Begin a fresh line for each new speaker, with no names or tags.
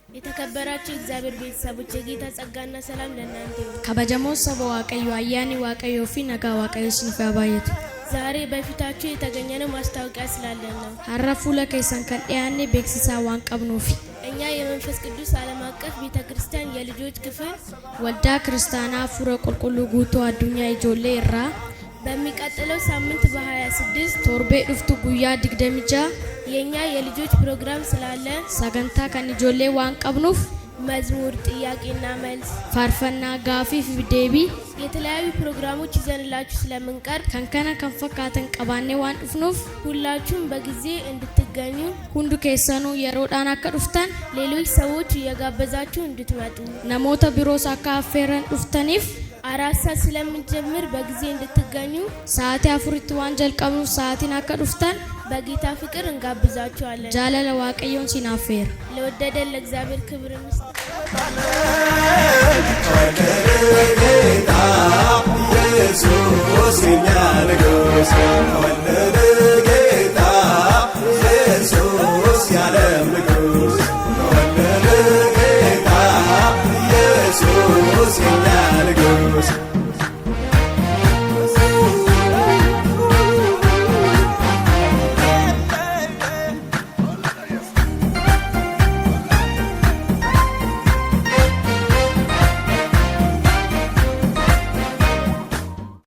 የተከበራችሁ እግዚአብሔር ቤተሰቦች የጌታ ጸጋና ሰላም ለእናንተ ይሁን።
ከበጀሞ ሰቦ ዋቀዩ አያኒ ዋቀዩ ፊ ነጋ ዋቀዩ ሲንፋባየት
ዛሬ በፊታችሁ የተገኘነው ማስታወቂያ ስላለን ነው።
ሐረፉ ለከይሰን ከዲያኔ ቤክሲሳ ዋን ቀብኑፊ
እኛ የመንፈስ ቅዱስ ዓለም አቀፍ ቤተክርስቲያን የልጆች ክፍል
ወልዳ ክርስቲያና ፉረ ቁልቁሉ ጉቶ አዱኛ ይጆሌ ይራ
በሚቀጥለው ሳምንት በ26
ቶርቤ ዱፍቱ ጉያ ድግደምጃ
የኛ የልጆች ፕሮግራም ስላለ
ሰገንታ ከንጆሌ ዋን ቀብኑፍ
መዝሙር፣ ጥያቄና መልስ፣
ፋርፈና ጋፊ ፊዴቢ
የተለያዩ ፕሮግራሞች ይዘንላችሁ ስለምንቀርብ
ከንከነ ከንፈካተን ቀባኔ ዋን ዱፍኑፍ
ሁላችሁም በጊዜ እንድትገኙ
ሁንዱ ከሰኑ የሮዳና ከዱፍተን
ሌሎች ሰዎች እየጋበዛችሁ እንድትመጡ
ነሞተ ቢሮስ አካፌረን ዱፍተኒፍ
4 ሰዓት ስለምንጀምር በጊዜ እንድትገኙ
ሰዓት አፍሪት ዋንጀል ቀብኑ ሰዓቲን አከዱፍተን
በጌታ ፍቅር እንጋብዛችኋለን።
ጃለለ ዋቀዮን ሲናፌር
ለወደደን ለእግዚአብሔር ክብር ይመስገን። ኢየሱስ የኛ ንጉስ ወለደ ጌታ ኢየሱስ ያለም ንጉስ ወለደ ጌታ ኢየሱስ